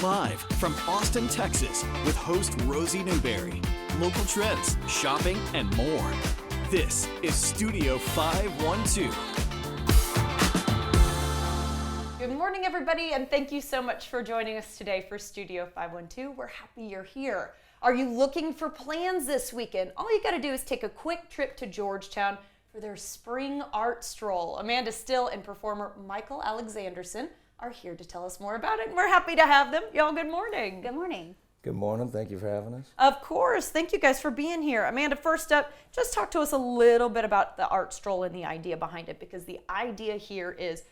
Live from Austin, Texas, with host Rosie Newberry. Local trends, shopping, and more. This is Studio 512. Good morning, everybody, and thank you so much for joining us today for Studio 512. We're happy you're here. Are you looking for plans this weekend? All you got to do is take a quick trip to Georgetown for their spring art stroll. Amanda Still and performer Michael Alexanderson are here to tell us more about it, and we're happy to have them. Y'all, good morning. Good morning. Good morning. Thank you for having us. Of course. Thank you guys for being here. Amanda, first up, just talk to us a little bit about the art stroll and the idea behind it, because the idea here is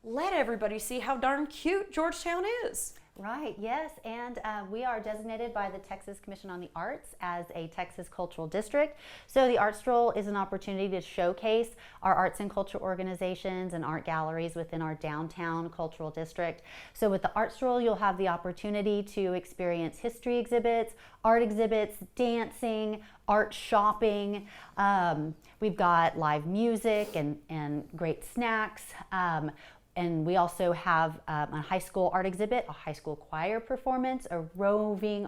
let everybody see how darn cute Georgetown is. Right, yes, and we are designated by the Texas Commission on the Arts as a Texas Cultural District. So the Art Stroll is an opportunity to showcase our arts and culture organizations and art galleries within our downtown cultural district. So with the Art Stroll, you'll have the opportunity to experience history exhibits, dancing, art shopping. We've got live music and great snacks. And we also have a high school art exhibit, a high school choir performance, a roving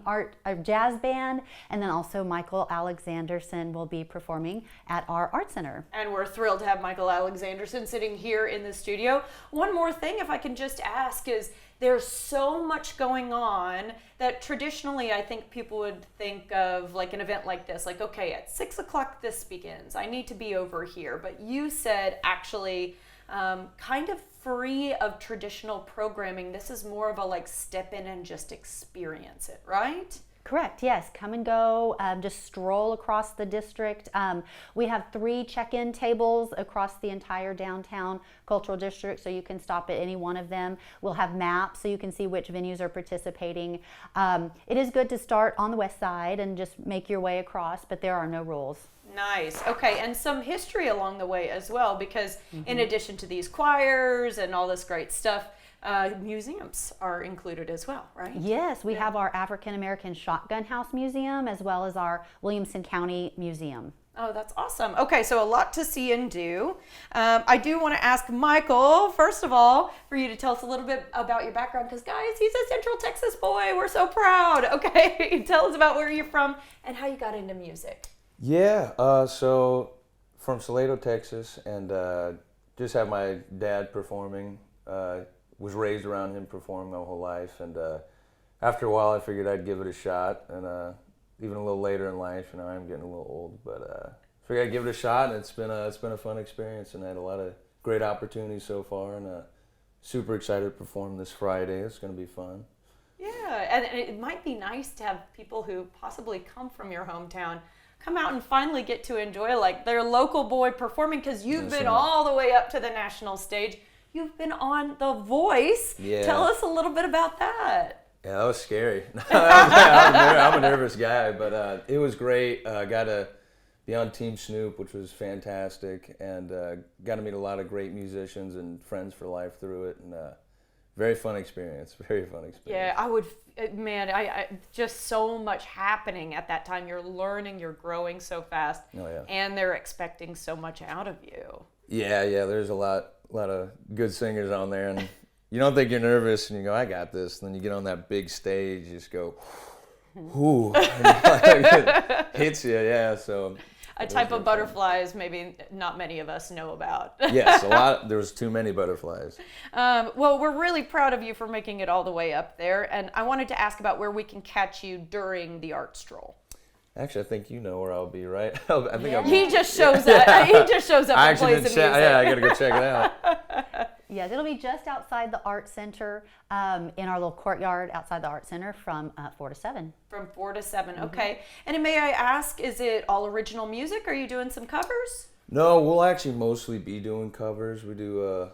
jazz band, and then also Michael Alexanderson will be performing at our art center. And we're thrilled to have Michael Alexanderson sitting here in the studio. One more thing, if I can just ask, is there's so much going on that traditionally I think people would think of like an event like this, like, okay, at 6 o'clock this begins, I need to be over here. But you said actually kind of free of traditional programming. This is more of a like step in and just experience it, right? Correct, yes. Come and go, just stroll across the district. We have 3 check-in tables across the entire downtown cultural district, so you can stop at any one of them. We'll have maps so you can see which venues are participating. It is good to start on the west side and just make your way across, but there are no rules. Nice. Okay, and some history along the way as well, because in addition to these choirs and all this great stuff, museums are included as well, right? Yes, we have our African American Shotgun House Museum as well as our Williamson County Museum. Oh, that's awesome. Okay, so a lot to see and do. I do want to ask Michael, first of all, for you to tell us a little bit about your background, because guys, he's a Central Texas boy. We're so proud. Okay, tell us about where you're from and how you got into music. Yeah, so from Salado, Texas, and just have my dad performing. Was raised around him performing my whole life, and after a while I figured I'd give it a shot, and even a little later in life, you know, I'm getting a little old, but figured I'd give it a shot, and it's been a fun experience, and I had a lot of great opportunities so far, and super excited to perform this Friday. It's going to be fun. Yeah, and it might be nice to have people who possibly come from your hometown come out and finally get to enjoy like their local boy performing, because you've been all the way up to the national stage. You've been on The Voice. Yeah. Tell us a little bit about that. Yeah, that was scary. I'm a nervous guy, but it was great. Got to be on Team Snoop, which was fantastic, and got to meet a lot of great musicians and friends for life through it, and very fun experience. Very fun experience. Yeah, I would, man, I just so much happening at that time. You're learning, you're growing so fast, and they're expecting so much out of you. Yeah, there's a lot of good singers on there, and you don't think you're nervous, and you go, I got this. And then you get on that big stage, you just go, whoo, it hits you, yeah. So a type of butterflies maybe not many of us know about. Yes, there was too many butterflies. Well, we're really proud of you for making it all the way up there, and I wanted to ask about where we can catch you during the art stroll. Actually, I think you know where I'll be, right? I think He just shows up. He just shows up and plays the music. Yeah, I gotta go check it out. Yes, it'll be just outside the Art Center, in our little courtyard outside the Art Center from 4 to 7. From 4 to 7, okay. And may I ask, is it all original music? Are you doing some covers? No, we'll actually mostly be doing covers. We do a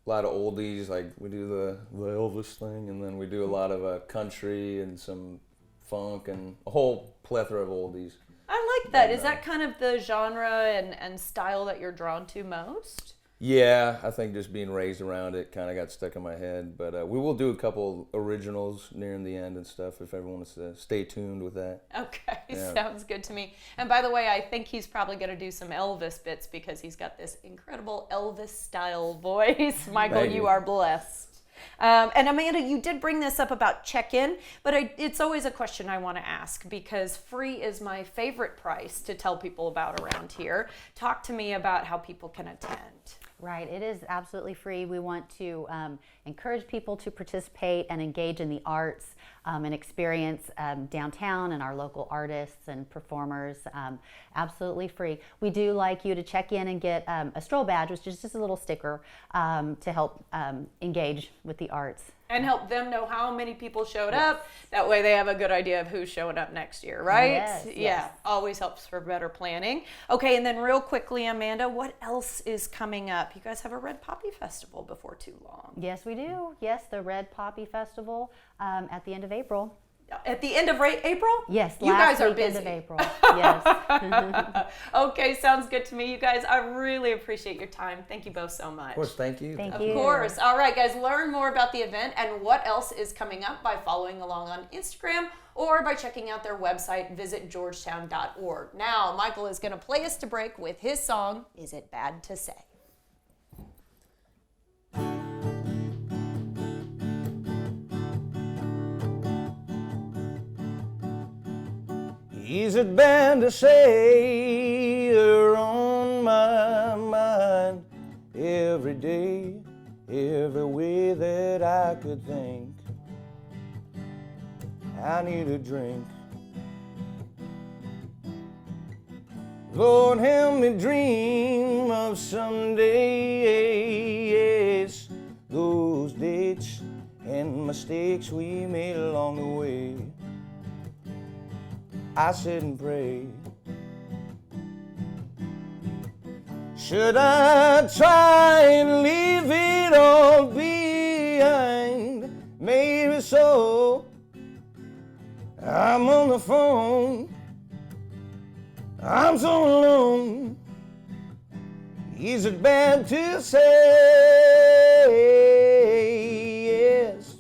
lot of oldies, like we do the Elvis thing, and then we do a lot of country and some funk and a whole plethora of oldies. I like that. Is that kind of the genre and style that you're drawn to most? Yeah, I think just being raised around it kind of got stuck in my head. But we will do a couple originals nearing the end and stuff if everyone wants to stay tuned with that. Okay, sounds good to me. And by the way, I think he's probably going to do some Elvis bits because he's got this incredible Elvis-style voice. Michael, you are blessed. And Amanda, you did bring this up about check-in, but it's always a question I want to ask because free is my favorite price to tell people about around here. Talk to me about how people can attend. Right, it is absolutely free. We want to encourage people to participate and engage in the arts and experience downtown and our local artists and performers. Absolutely free. We do like you to check in and get a stroll badge, which is just a little sticker to help engage with the arts. And help them know how many people showed up. That way they have a good idea of who's showing up next year, right? Yes, Yeah, yes. always helps for better planning. Okay, and then real quickly, Amanda, what else is coming up? You guys have a Red Poppy Festival before too long. Yes, we do. Yes, the Red Poppy Festival at the end of April. At the end of April? Yes, you last guys are weekend busy. of April. Yes. Okay, sounds good to me. You guys, I really appreciate your time. Thank you both so much. Of course, thank you. Thank Of you. course. All right, guys, learn more about the event and what else is coming up by following along on Instagram or by checking out their website, visitgeorgetown.org. Now, Michael is going to play us to break with his song, Is It Bad to Say? Is it bad to say you're on my mind every day, every way that I could think? I need a drink. Lord, help me dream of someday, yes, those dates and mistakes we made along the way. I sit and pray. Should I try and leave it all behind? Maybe so. I'm on the phone. I'm so alone. Is it bad to say yes?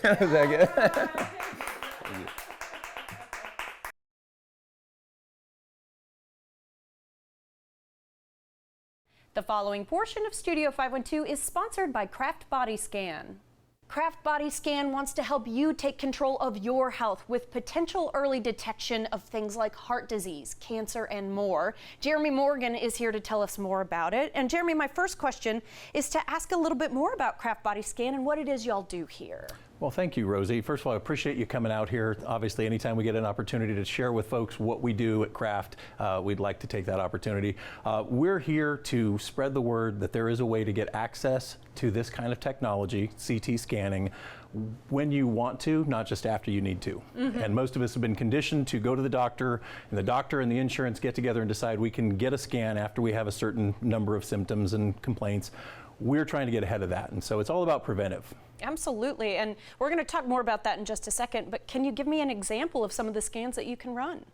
Is that good? The following portion of Studio 512 is sponsored by Craft Body Scan. Craft Body Scan wants to help you take control of your health with potential early detection of things like heart disease, cancer, and more. Jeremy Morgan is here to tell us more about it. And Jeremy, my first question is to ask a little bit more about Craft Body Scan and what it is y'all do here. Well, thank you, Rosie. First of all, I appreciate you coming out here. Obviously, anytime we get an opportunity to share with folks what we do at Craft, we'd like to take that opportunity. We're here to spread the word that there is a way to get access to this kind of technology, CT scanning, when you want to, not just after you need to. And most of us have been conditioned to go to the doctor, and the doctor and the insurance get together and decide we can get a scan after we have a certain number of symptoms and complaints. We're trying to get ahead of that, and so it's all about preventive. Absolutely, and we're going to talk more about that in just a second, but can you give me an example of some of the scans that you can run?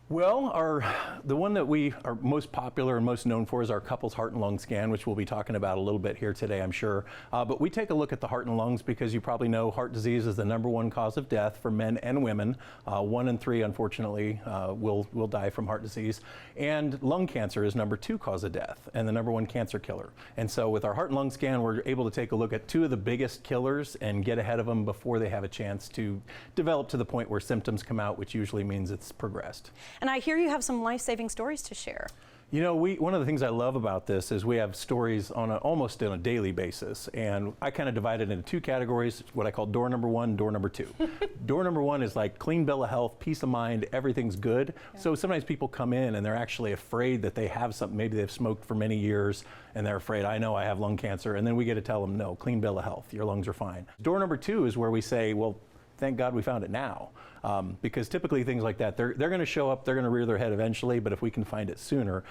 Well, the one that we are most popular and most known for is our couples heart and lung scan, which we'll be talking about a little bit here today, I'm sure. But we take a look at the heart and lungs because you probably know heart disease is the #1 cause of death for men and women. 1 in 3, unfortunately, will die from heart disease. And lung cancer is #2 cause of death and the #1 cancer killer. And so with our heart and lung scan, we're able to take a look at 2 of the biggest killers and get ahead of them before they have a chance to develop to the point where symptoms come out, which usually means it's progressed. And I hear you have some life-saving stories to share. You know, one of the things I love about this is we have stories on almost on a daily basis, and I kind of divide it into 2 categories, what I call door number 1, door number 2. Door number 1 is like clean bill of health, peace of mind, everything's good. Yeah. So sometimes people come in and they're actually afraid that they have something, maybe they've smoked for many years and they're afraid, I know I have lung cancer, and then we get to tell them, no, clean bill of health, your lungs are fine. Door number 2 is where we say, well, thank God we found it now. Because typically things like that, they're going to show up, they're going to rear their head eventually, but if we can find it sooner.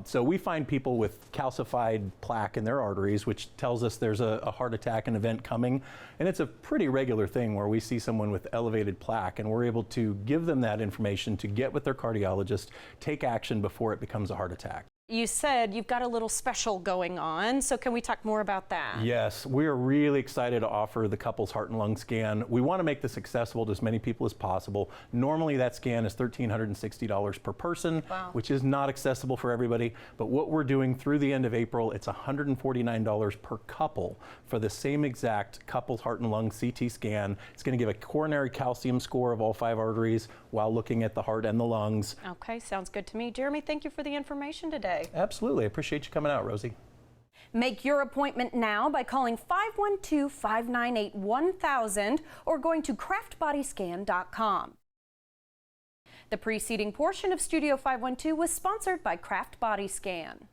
So we find people with calcified plaque in their arteries, which tells us there's a heart attack, an event coming. And it's a pretty regular thing where we see someone with elevated plaque and we're able to give them that information to get with their cardiologist, take action before it becomes a heart attack. you said you've got a little special going on, so can we talk more about that? Yes, we are really excited to offer the couple's heart and lung scan. We want to make this accessible to as many people as possible. Normally that scan is $1,360 per person, Wow. which is not accessible for everybody. But what we're doing through the end of April, it's $149 per couple for the same exact couple's heart and lung CT scan. It's going to give a coronary calcium score of all 5 arteries while looking at the heart and the lungs. Okay, sounds good to me. Jeremy, thank you for the information today. Absolutely. I appreciate you coming out, Rosie. Make your appointment now by calling 512-598-1000 or going to craftbodyscan.com. The preceding portion of Studio 512 was sponsored by Craft Body Scan.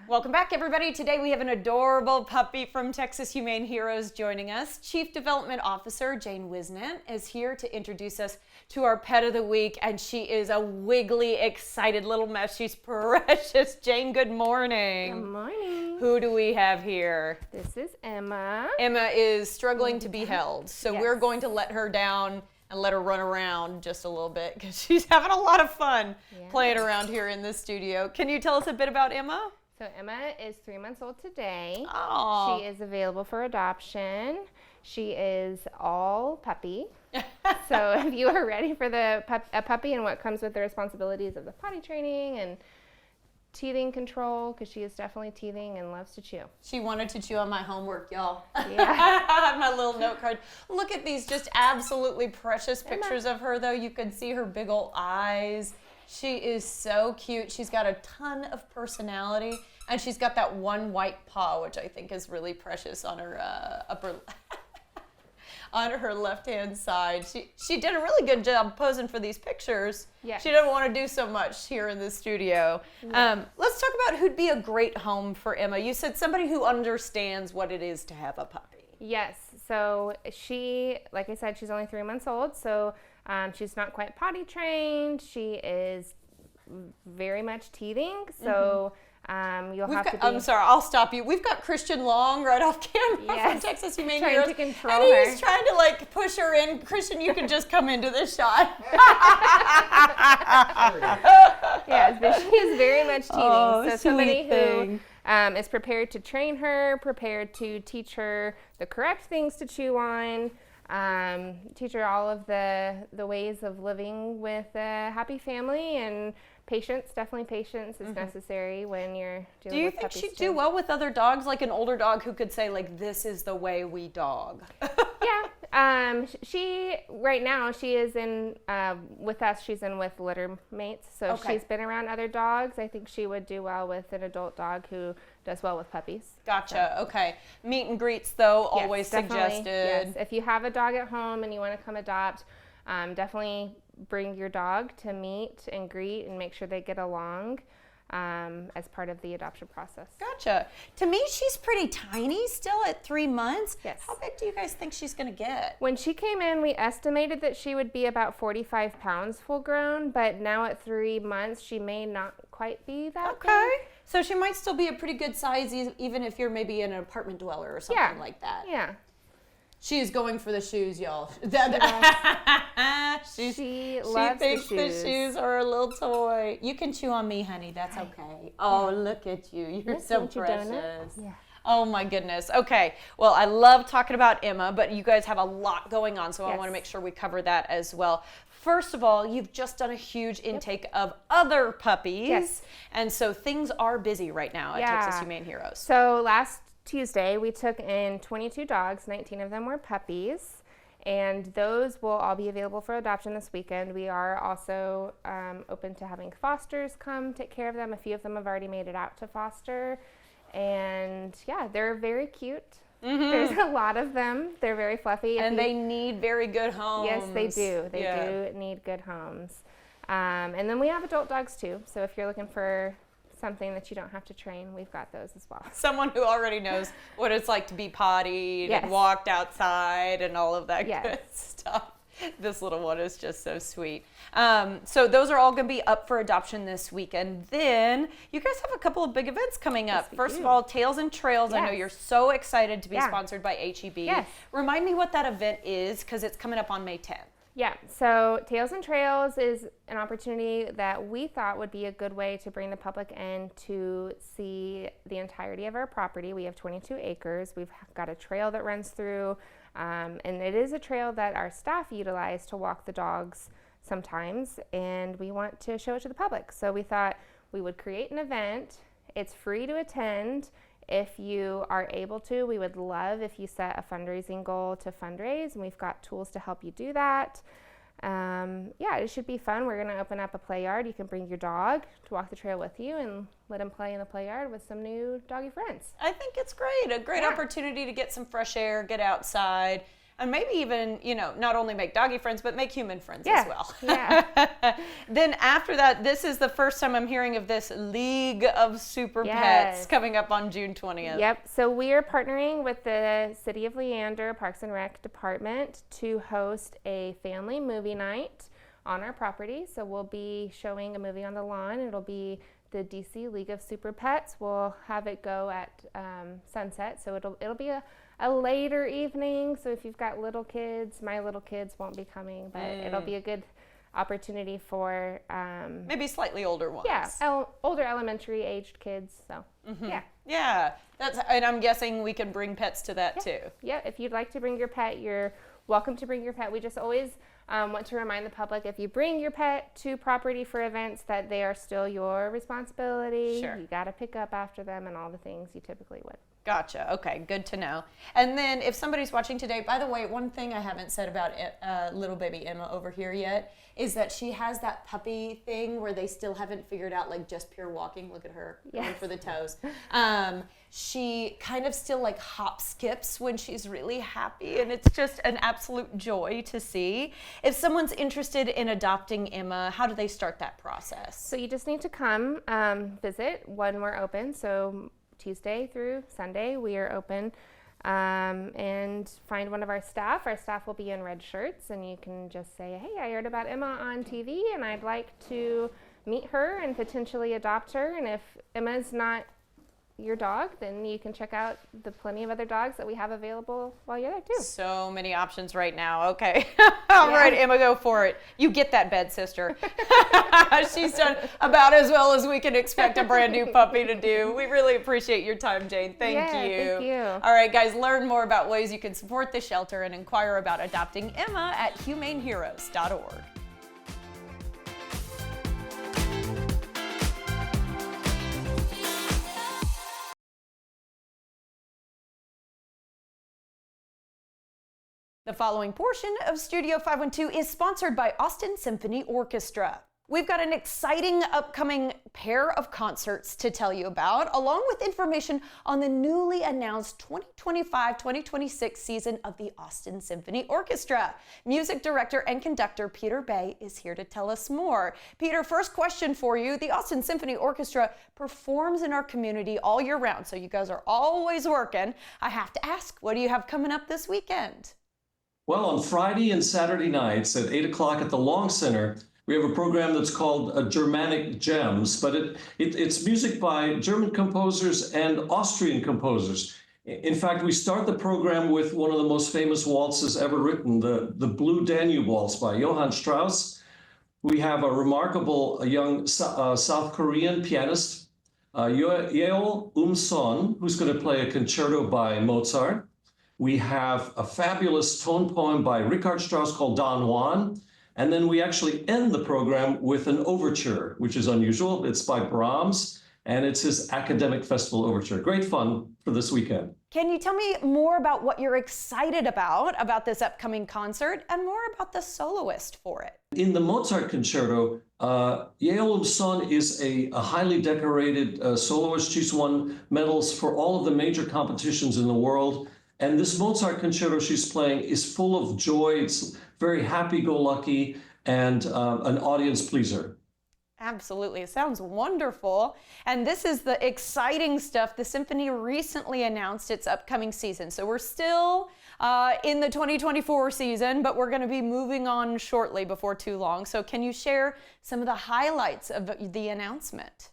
Welcome back, everybody. Today we have an adorable puppy from Texas Humane Heroes joining us. Chief Development Officer Jane Wisnant is here to introduce us to our pet of the week, and she is a wiggly, excited little mess. She's precious. Jane, good morning. Good morning. Who do we have here? This is Emma. Emma is struggling to be held, so Yes. we're going to let her down and let her run around just a little bit because she's having a lot of fun playing around here in the studio. Can you tell us a bit about Emma? So Emma is 3 months old today. Oh, She is available for adoption. She is all puppy. So if you are ready for a puppy and what comes with the responsibilities of the potty training and teething control, because she is definitely teething and loves to chew. she wanted to chew on my homework, y'all. Yeah. I have my little note card. Look at these just absolutely precious pictures of her, though. You can see her big old eyes. She is so cute. She's got a ton of personality, and she's got that one white paw, which I think is really precious on her on her left-hand side. She did a really good job posing for these pictures. Yes. She doesn't want to do so much here in the studio. Let's talk about who'd be a great home for Emma. You said somebody who understands what it is to have a puppy. Yes. So she, like I said, she's only 3 months old. So she's not quite potty trained. She is very much teething. So you'll have to be. I'm sorry, I'll stop you. We've got Christian Long right off camera from Yes. Texas Humane Trying Heroes. to control and he's her. trying to like push her in. Christian, you can just come into this shot. Yes, but she is very much teething. Oh, so somebody sweet thing. who is prepared to train her, prepared to teach her the correct things to chew on, teach her all of the ways of living with a happy family, and patience, definitely patience is necessary when you're Do dealing you with think puppies she'd too. do well with other dogs, like an older dog who could say, like, this is the way we dog? Yeah. She right now she is in with us. She's in with litter mates, so Okay. she's been around other dogs. I think she would do well with an adult dog who does well with puppies. Gotcha. Okay. Meet and greets, though, Yes, always definitely. suggested. Yes, if you have a dog at home and you want to come adopt, definitely bring your dog to meet and greet and make sure they get along as part of the adoption process. Gotcha. To me, she's pretty tiny still at 3 months. Yes. How big do you guys think she's going to get? When she came in, we estimated that she would be about 45 pounds full grown, but now at 3 months, she may not quite be that Okay. big. So she might still be a pretty good size, even if you're maybe an apartment dweller or something Yeah. like that. Yeah. She is going for the shoes, y'all. She loves thinks the shoes. the shoes are a little toy. You can chew on me, honey. That's okay. Oh, look at you. You're Yes, so don't you, Donut? precious. Yeah. Oh my goodness. Okay. Well, I love talking about Emma, but you guys have a lot going on, so I Yes. want to make sure we cover that as well. First of all, you've just done a huge intake of other puppies. Yes. And so things are busy right now at Yeah. Texas Humane Heroes. So last Tuesday, we took in 22 dogs. 19 of them were puppies, and those will all be available for adoption this weekend. We are also open to having fosters come take care of them. A few of them have already made it out to foster, and yeah, they're very cute. There's a lot of them. They're very fluffy. If And you- they need very good homes. Yes, they do. They Yeah. do need good homes. And then we have adult dogs too. So if you're looking for something that you don't have to train, we've got those as well. Someone who already knows what it's like to be pottied Yes. and walked outside and all of that Yes. good stuff. This little one is just so sweet. So those are all going to be up for adoption this weekend. Then you guys have a couple of big events coming up. First of all, Tails and Trails. I know Yes. you're so excited to be Yeah. sponsored by HEB. Yes. Remind me what that event is, because it's coming up on May 10th. Yeah, so Tails and Trails is an opportunity that we thought would be a good way to bring the public in to see the entirety of our property. We have 22 acres. We've got a trail that runs through, and it is a trail that our staff utilize to walk the dogs sometimes, and we want to show it to the public. So we thought we would create an event. It's free to attend. If you are able to, we would love if you set a fundraising goal to fundraise, and we've got tools to help you do that. Yeah, it should be fun. We're going to open up a play yard. You can bring your dog to walk the trail with you and let him play in the play yard with some new doggy friends. I think it's great. A great Yeah. opportunity to get some fresh air, get outside, and maybe even, not only make doggy friends, but make human friends as well. Yeah. Then after that, this is the first time I'm hearing of this League of Super Pets Yes. coming up on June 20th. Yep. So we are partnering with the City of Leander Parks and Rec Department to host a family movie night on our property. So we'll be showing a movie on the lawn. It'll be the DC League of Super Pets. We'll have it go at sunset. So it'll be a later evening. So if you've got little kids, my little kids won't be coming, but it'll be a good opportunity for Maybe slightly older ones. older elementary aged kids. So yeah. Yeah. And I'm guessing we can bring pets to that too. Yeah, if you'd like to bring your pet, you're welcome to bring your pet. We just always want to remind the public, if you bring your pet to property for events, that they are still your responsibility. Sure. You got to pick up after them and all the things you typically would. Gotcha. Okay, good to know. And then if somebody's watching today, by the way, one thing I haven't said about little baby Emma over here yet is that she has that puppy thing where they still haven't figured out like just pure walking. Look at her going Yes. for the toes. She kind of still like hop skips when she's really happy, and it's just an absolute joy to see. If someone's interested in adopting Emma, how do they start that process? So you just need to come visit when we're open. So Tuesday through Sunday, we are open, and find one of our staff. Our staff will be in red shirts, and you can just say, hey, I heard about Emma on TV, and I'd like to meet her and potentially adopt her. And if Emma's not your dog, then you can check out the plenty of other dogs that we have available while you're there too. So many options right now. Okay. All right, Emma, go for it. You get that bed, sister. She's done about as well as we can expect a brand new puppy to do. We really appreciate your time, Jane. Thank Yeah, you. thank you. All right, guys, learn more about ways you can support the shelter and inquire about adopting Emma at humaneheroes.org. The following portion of Studio 512 is sponsored by Austin Symphony Orchestra. We've got an exciting upcoming pair of concerts to tell you about, along with information on the newly announced 2025-2026 season of the Austin Symphony Orchestra. Music director and conductor Peter Bay is here to tell us more. Peter, first question for you. The Austin Symphony Orchestra performs in our community all year round, so you guys are always working. I have to ask, what do you have coming up this weekend? Well, on Friday and Saturday nights at 8 o'clock at the Long Center, we have a program that's called Germanic Gems, but it's music by German composers and Austrian composers. In fact, we start the program with one of the most famous waltzes ever written, the Blue Danube Waltz by Johann Strauss. We have a remarkable young South Korean pianist, Yeol Son, who's going to play a concerto by Mozart. We have a fabulous tone poem by Richard Strauss called Don Juan. And then we actually end the program with an overture, which is unusual. It's by Brahms, and it's his Academic Festival Overture. Great fun for this weekend. Can you tell me more about what you're excited about this upcoming concert, and more about the soloist for it? In the Mozart concerto, Yeol Son is a highly decorated soloist. She's won medals for all of the major competitions in the world. And this Mozart concerto she's playing is full of joy. It's very happy-go-lucky and an audience pleaser. Absolutely. It sounds wonderful. And this is the exciting stuff. The symphony recently announced its upcoming season. So we're still in the 2024 season, but we're going to be moving on shortly before too long. So can you share some of the highlights of the announcement?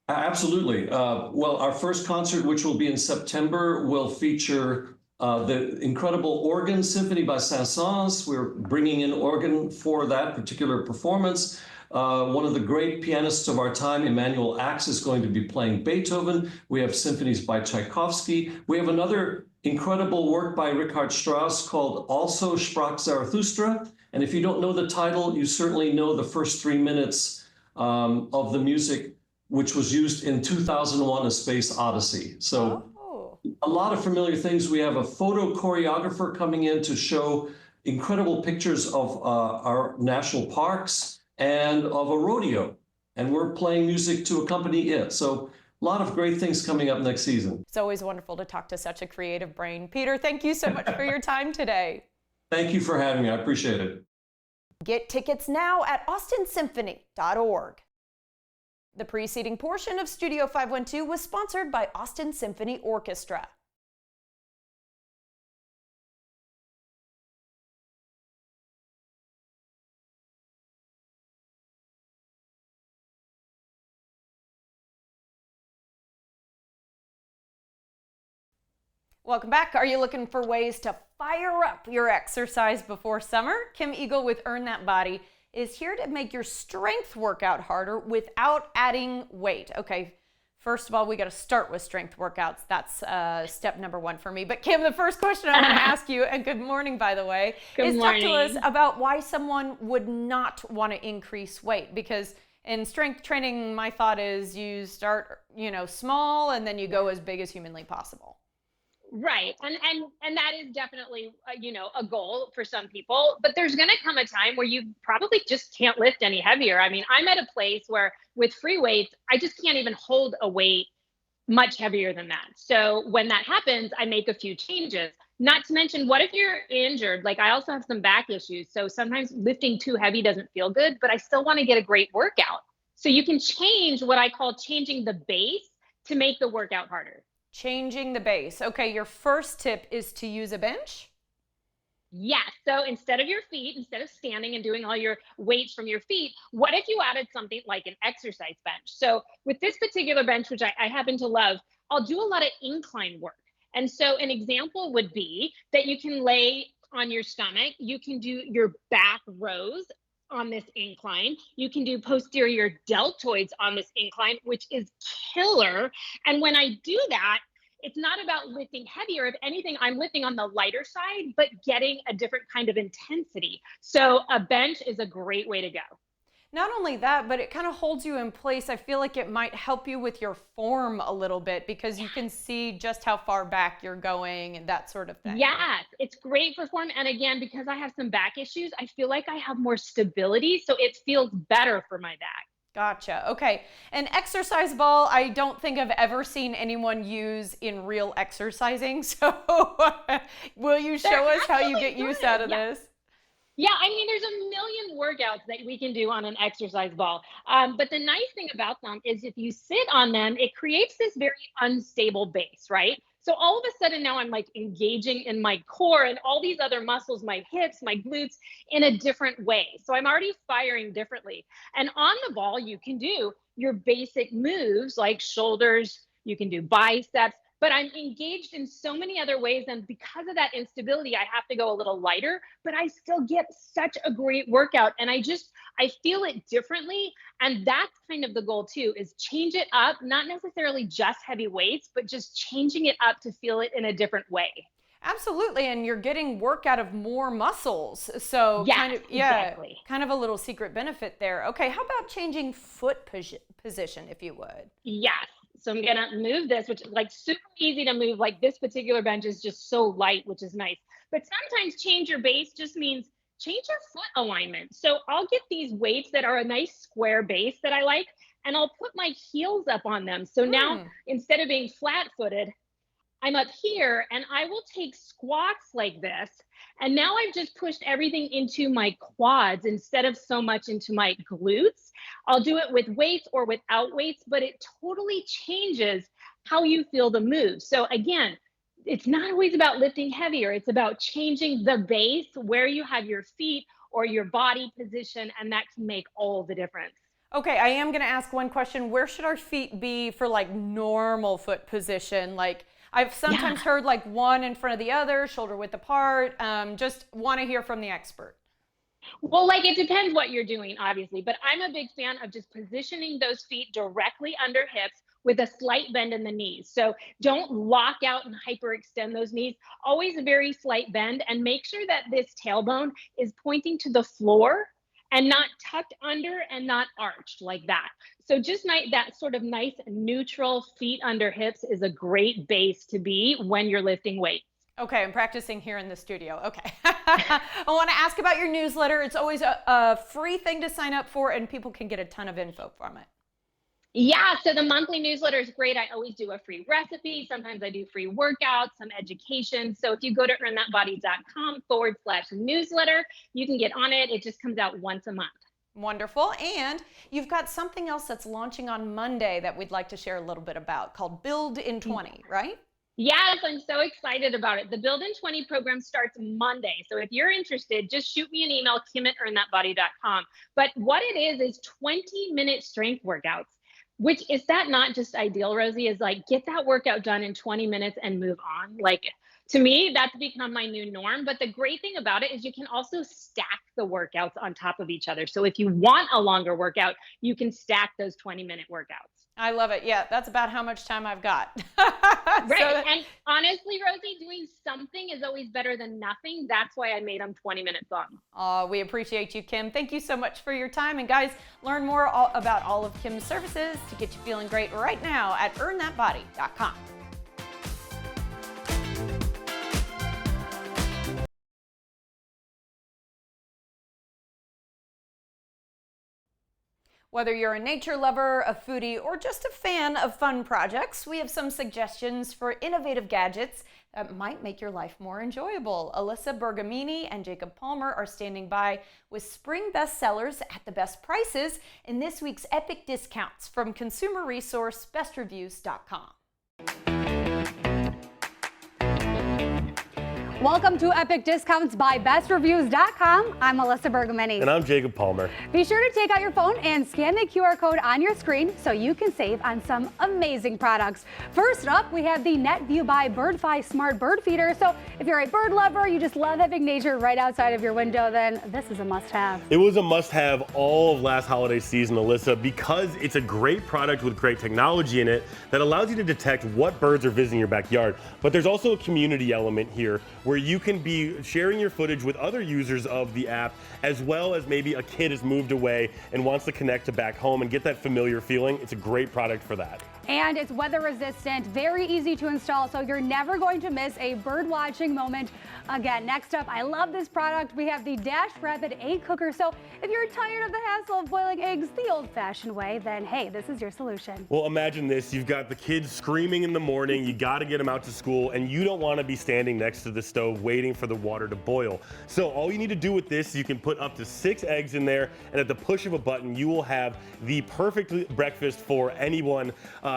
Absolutely. Well, our first concert, which will be in September, will feature the incredible Organ Symphony by Saint-Saëns. We're bringing in organ for that particular performance. One of the great pianists of our time, Emanuel Ax, is going to be playing Beethoven. We have symphonies by Tchaikovsky. We have another incredible work by Richard Strauss called Also Sprach Zarathustra. And if you don't know the title, you certainly know the first 3 minutes of the music, which was used in 2001: A Space Odyssey. So a lot of familiar things. We have a photo choreographer coming in to show incredible pictures of our national parks and of a rodeo. And we're playing music to accompany it. So a lot of great things coming up next season. It's always wonderful to talk to such a creative brain. Peter, thank you so much for your time today. Thank you for having me. I appreciate it. Get tickets now at austinsymphony.org. The preceding portion of Studio 512 was sponsored by Austin Symphony Orchestra. Welcome back. Are you looking for ways to fire up your exercise before summer? Kim Eagle with Earn That Body is here to make your strength workout harder without adding weight. Okay, first of all, we got to start with strength workouts. That's step number one for me. But Kim, the first question I want to ask you, and good morning, by the way, is talk to us about why someone would not want to increase weight. Because in strength training, my thought is you start, small, and then you go as big as humanly possible. Right. And that is definitely, a goal for some people, but there's going to come a time where you probably just can't lift any heavier. I mean, I'm at a place where with free weights, I just can't even hold a weight much heavier than that. So when that happens, I make a few changes. Not to mention, what if you're injured? Like, I also have some back issues. So sometimes lifting too heavy doesn't feel good, but I still want to get a great workout. So you can change what I call changing the base to make the workout harder. Changing the base. Okay, your first tip is to use a bench? Yes. So instead of your feet, instead of standing and doing all your weights from your feet, what if you added something like an exercise bench? So with this particular bench, which I happen to love, I'll do a lot of incline work. And so an example would be that you can lay on your stomach. You can do your back rows on this incline. You can do posterior deltoids on this incline, which is killer. And when I do that, it's not about lifting heavier. If anything, I'm lifting on the lighter side, but getting a different kind of intensity. So a bench is a great way to go. Not only that, but it kind of holds you in place. I feel like it might help you with your form a little bit because you can see just how far back you're going and that sort of thing. Yes, it's great for form. And again, because I have some back issues, I feel like I have more stability. So it feels better for my back. Gotcha. Okay. An exercise ball, I don't think I've ever seen anyone use in real exercising. So will you show us how you get use out of this? Yeah, I mean, there's a million workouts that we can do on an exercise ball. But the nice thing about them is if you sit on them, it creates this very unstable base, right? So all of a sudden now I'm like engaging in my core and all these other muscles, my hips, my glutes in a different way. So I'm already firing differently. And on the ball, you can do your basic moves like shoulders, you can do biceps, but I'm engaged in so many other ways. And because of that instability, I have to go a little lighter, but I still get such a great workout. And I feel it differently. And that's kind of the goal too, is change it up, not necessarily just heavy weights, but just changing it up to feel it in a different way. Absolutely. And you're getting work out of more muscles. So exactly. Kind of a little secret benefit there. Okay. How about changing foot position, if you would? Yes. So I'm going to move this, which is like super easy to move. Like this particular bench is just so light, which is nice. But sometimes change your base just means change your foot alignment. So I'll get these weights that are a nice square base that I like, and I'll put my heels up on them. So now instead of being flat footed, I'm up here and I will take squats like this. And now I've just pushed everything into my quads instead of so much into my glutes. I'll do it with weights or without weights, but it totally changes how you feel the move. So again, it's not always about lifting heavier. It's about changing the base, where you have your feet or your body position, and that can make all the difference. Okay, I am going to ask one question. Where should our feet be for like normal foot position? Like I've sometimes heard like one in front of the other, shoulder width apart. Just want to hear from the expert. Well, like it depends what you're doing, obviously, but I'm a big fan of just positioning those feet directly under hips with a slight bend in the knees. So don't lock out and hyperextend those knees. Always a very slight bend, and make sure that this tailbone is pointing to the floor and not tucked under and not arched like that. So just that sort of nice neutral feet under hips is a great base to be when you're lifting weights. Okay, I'm practicing here in the studio. Okay. I want to ask about your newsletter. It's always a free thing to sign up for, and people can get a ton of info from it. Yeah, so the monthly newsletter is great. I always do a free recipe. Sometimes I do free workouts, some education. So if you go to earnthatbody.com/newsletter, you can get on it. It just comes out once a month. Wonderful. And you've got something else that's launching on Monday that we'd like to share a little bit about, called Build in 20, right? Yes, I'm so excited about it. The Build in 20 program starts Monday. So if you're interested, just shoot me an email, kim@earnthatbody.com. But what it is 20-minute strength workouts. Which, is that not just ideal, Rosie? Is like, get that workout done in 20 minutes and move on. Like, to me, that's become my new norm. But the great thing about it is you can also stack the workouts on top of each other. So if you want a longer workout, you can stack those 20-minute workouts. I love it. Yeah, that's about how much time I've got. Right. And honestly, Rosie, doing something is always better than nothing. That's why I made them 20 minutes long. We appreciate you, Kim. Thank you so much for your time. And guys, learn more about all of Kim's services to get you feeling great right now at earnthatbody.com. Whether you're a nature lover, a foodie, or just a fan of fun projects, we have some suggestions for innovative gadgets that might make your life more enjoyable. Alyssa Bergamini and Jacob Palmer are standing by with spring bestsellers at the best prices in this week's Epic Discounts from consumer resource bestreviews.com. Welcome to Epic Discounts by bestreviews.com. I'm Alyssa Bergamini. And I'm Jacob Palmer. Be sure to take out your phone and scan the QR code on your screen so you can save on some amazing products. First up, we have the NetView by BirdFi Smart Bird Feeder. So if you're a bird lover, you just love having nature right outside of your window, then this is a must-have. It was a must-have all of last holiday season, Alyssa, because it's a great product with great technology in it that allows you to detect what birds are visiting your backyard. But there's also a community element here where you can be sharing your footage with other users of the app, as well as maybe a kid has moved away and wants to connect to back home and get that familiar feeling. It's a great product for that. And it's weather resistant, very easy to install, so you're never going to miss a bird watching moment again. Next up, I love this product. We have the Dash Rapid Egg Cooker. So if you're tired of the hassle of boiling eggs the old-fashioned way, then hey, this is your solution. Well, imagine this. You've got the kids screaming in the morning. You got to get them out to school, and you don't want to be standing next to the stove waiting for the water to boil. So all you need to do with this, you can put up to 6 eggs in there, and at the push of a button, you will have the perfect breakfast for anyone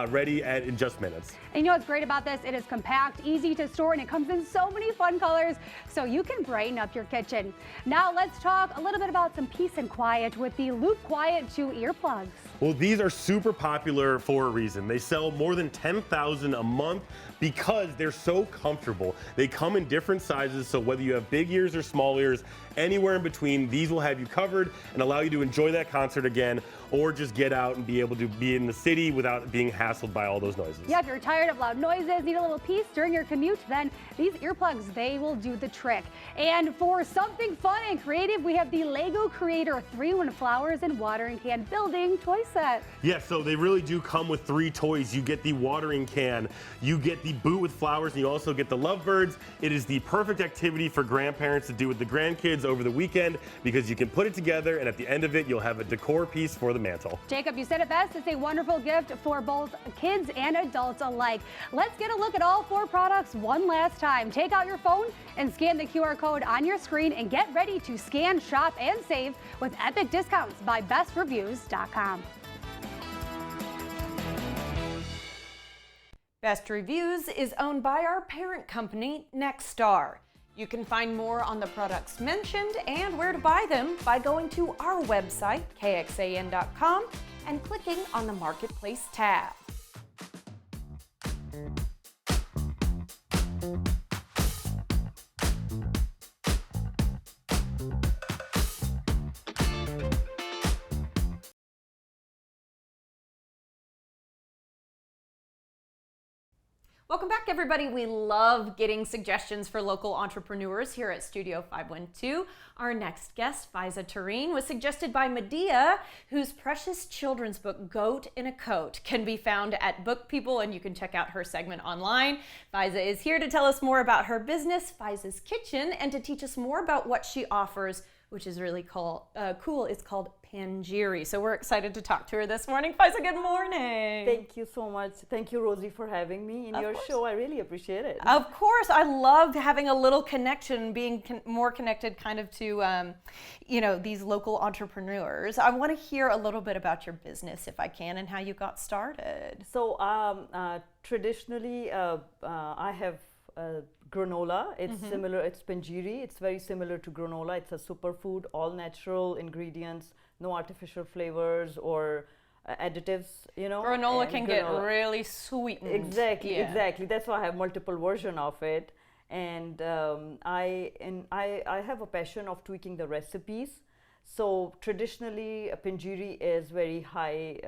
ready in just minutes. And you know what's great about this? It is compact, easy to store, and it comes in so many fun colors, so you can brighten up your kitchen. Now let's talk a little bit about some peace and quiet with the Loop Quiet 2 earplugs. Well, these are super popular for a reason. They sell more than 10,000 a month because they're so comfortable. They come in different sizes, so whether you have big ears or small ears, anywhere in between, these will have you covered and allow you to enjoy that concert again, or just get out and be able to be in the city without being hassled by all those noises. Yeah, if you're tired of loud noises, need a little peace during your commute, then these earplugs, they will do the trick. And for something fun and creative, we have the Lego Creator 3-in-1 flowers and watering can building toy set. Yeah, so they really do come with 3 toys. You get the watering can, you get the boot with flowers, and you also get the lovebirds. It is the perfect activity for grandparents to do with the grandkids over the weekend because you can put it together, and at the end of it, you'll have a decor piece for the mantle. Jacob, you said it best. It's a wonderful gift for both kids and adults alike. Let's get a look at all 4 products one last time. Take out your phone and scan the QR code on your screen and get ready to scan, shop, and save with epic discounts by bestreviews.com. Best Reviews is owned by our parent company, Nexstar. You can find more on the products mentioned and where to buy them by going to our website, kxan.com, and clicking on the Marketplace tab. Welcome back, everybody. We love getting suggestions for local entrepreneurs here at Studio 512. Our next guest, Faiza Tareen, was suggested by Medea, whose precious children's book, Goat in a Coat, can be found at Book People, and you can check out her segment online. Faiza is here to tell us more about her business, Faiza's Kitchen, and to teach us more about what she offers, which is really cool. It's called Panjiri. So we're excited to talk to her this morning. Faiza, good morning. Thank you so much. Thank you, Rosie, for having me in your show. I really appreciate it. Of course. I love having a little connection, being more connected kind of to, these local entrepreneurs. I want to hear a little bit about your business, if I can, and how you got started. So traditionally, I have granola. It's similar, it's Panjiri. It's very similar to granola. It's a superfood, all natural ingredients, no artificial flavors or additives, Granola can get really sweetened. Exactly. That's why I have multiple versions of it. And I have a passion of tweaking the recipes. So traditionally, Panjiri is very high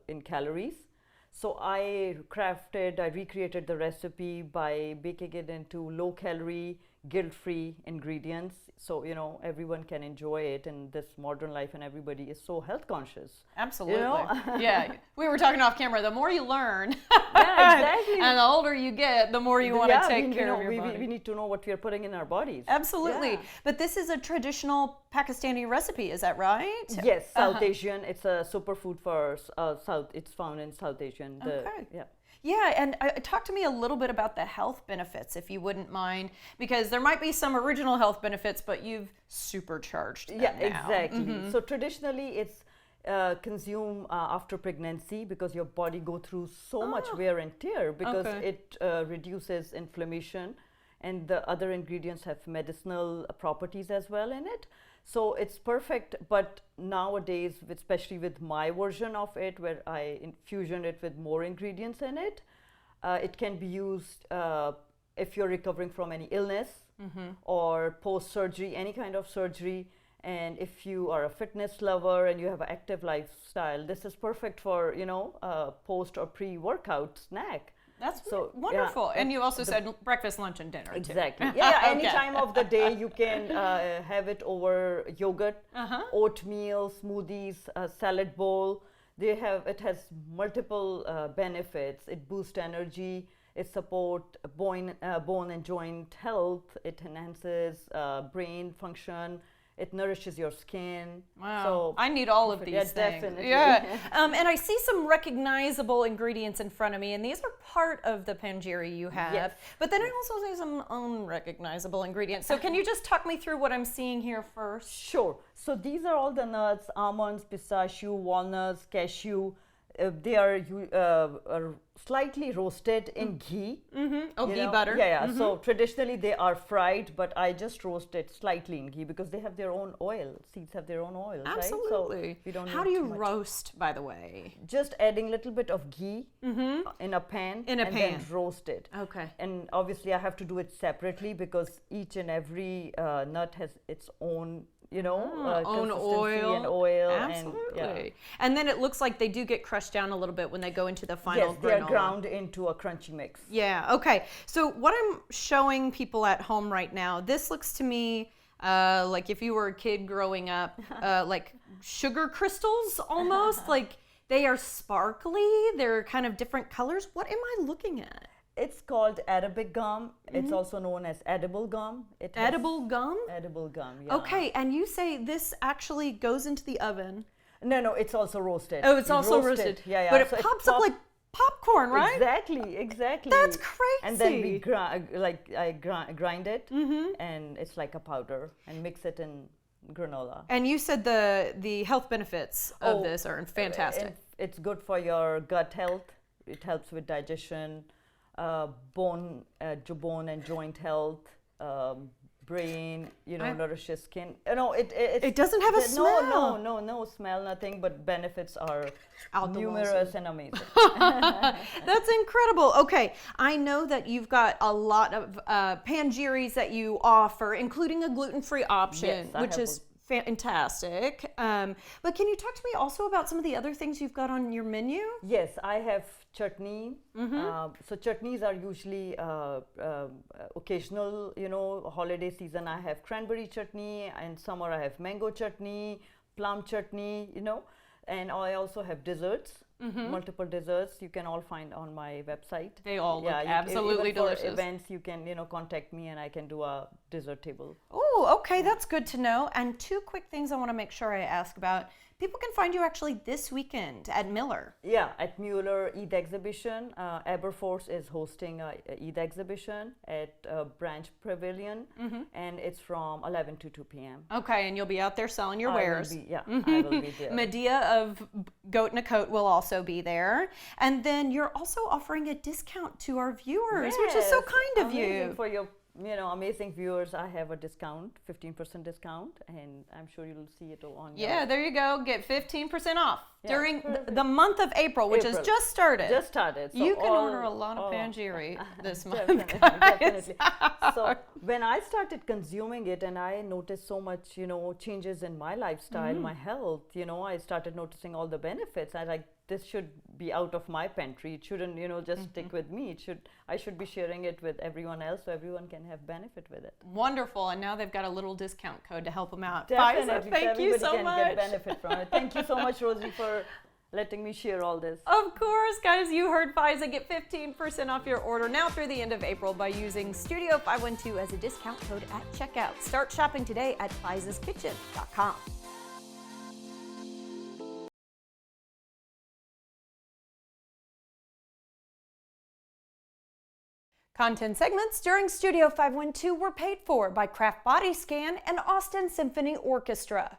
in calories. So I recreated the recipe by baking it into low-calorie, guilt-free ingredients. So, everyone can enjoy it in this modern life, and everybody is so health conscious. Absolutely. Yeah. We were talking off camera. The more you learn, yeah, exactly. and the older you get, the more you want to take care of your body. We need to know what we are putting in our bodies. Absolutely. Yeah. But this is a traditional Pakistani recipe, is that right? Yes, South Asian. It's a superfood for South. It's found in South Asian. Okay. Yeah. Yeah, and talk to me a little bit about the health benefits, if you wouldn't mind, because there might be some original health benefits, but you've supercharged them now. Exactly. So traditionally, it's consumed after pregnancy because your body go through so much wear and tear because it reduces inflammation, and the other ingredients have medicinal properties as well in it. So it's perfect, but nowadays, especially with my version of it, where I infusion it with more ingredients in it, it can be used if you're recovering from any illness or post-surgery, any kind of surgery. And if you are a fitness lover and you have an active lifestyle, this is perfect for, post or pre-workout snack. That's wonderful. Yeah. And you also said breakfast, lunch, and dinner. Exactly. Too. Yeah, any time of the day you can have it over yogurt, oatmeal, smoothies, salad bowl. It has multiple benefits. It boosts energy. It supports bone and joint health. It enhances brain function. It nourishes your skin. Wow. So I need all of these things. Definitely. Yeah. And I see some recognizable ingredients in front of me, and these are part of the Panjiri you have. Yes. But then I also see some unrecognizable ingredients. So can you just talk me through what I'm seeing here first? Sure. So these are all the nuts: almonds, pistachio, walnuts, cashew. They are slightly roasted in ghee. Oh, ghee butter. Yeah. So traditionally they are fried, but I just roast it slightly in ghee because they have their own oil. Seeds have their own oil, Absolutely. Right? So we don't How need do you too much. roast, by the way? Just adding a little bit of ghee in a pan and then roast it. Okay. And obviously I have to do it separately because each and every nut has its own own consistency oil. and oil. Absolutely. And then it looks like they do get crushed down a little bit when they go into the final Yes, they are granola. ground into a crunchy mix. Yeah, okay. So what I'm showing people at home right now, this looks to me like if you were a kid growing up, like sugar crystals almost. Like they are sparkly, they're kind of different colors. What am I looking at? It's called Arabic gum. It's also known as edible gum. Edible gum? Edible gum, yeah. Okay, and you say this actually goes into the oven No, it's also roasted. Oh, it's also roasted. Yeah. But it So pops up like popcorn, right? Exactly. That's crazy. And then we grind it, and it's like a powder, and mix it in granola. And you said the health benefits of this are fantastic. It's good for your gut health. It helps with digestion, bone and joint health, brain, nourishes skin. It doesn't have a smell. No smell, nothing, but benefits are numerous and amazing. That's incredible. Okay, I know that you've got a lot of pangiris that you offer, including a gluten-free option, which is fantastic. But can you talk to me also about some of the other things you've got on your menu? Yes, I have chutney. So chutneys are usually occasional, holiday season. I have cranberry chutney, and summer I have mango chutney, plum chutney, and I also have desserts. Multiple desserts you can all find on my website. They all look absolutely delicious. For events, you can contact me and I can do a dessert table. Oh, okay, that's good to know. And two quick things I want to make sure I ask about. People can find you actually this weekend at Miller. Yeah, at Mueller Eid Exhibition. Aberforce is hosting a Eid exhibition at Branch Pavilion, and it's from 11 to 2 p.m. Okay, and you'll be out there selling your wares. I will be there. Medea of Goat in a Coat will also be there. And then you're also offering a discount to our viewers, which is so kind of you. For your amazing viewers, I have a discount, 15% discount, and I'm sure you'll see it on Yeah, there you go. Get 15% off during the month of April, which has just started. So you can order a lot of panjiri this month. Definitely. So when I started consuming it, and I noticed so much, changes in my lifestyle, my health, I started noticing all the benefits. I like, this should be out of my pantry. It shouldn't, just stick with me. I should be sharing it with everyone else so everyone can have benefit with it. Wonderful. And now they've got a little discount code to help them out. Definitely. Thank you so much. Get benefit from it. Thank you so much, Rosie, for letting me share all this. Of course, guys, you heard Faiza. Get 15% off your order now through the end of April by using Studio 512 as a discount code at checkout. Start shopping today at FaizaSKitchen.com. Content segments during Studio 512 were paid for by Craft Body Scan and Austin Symphony Orchestra.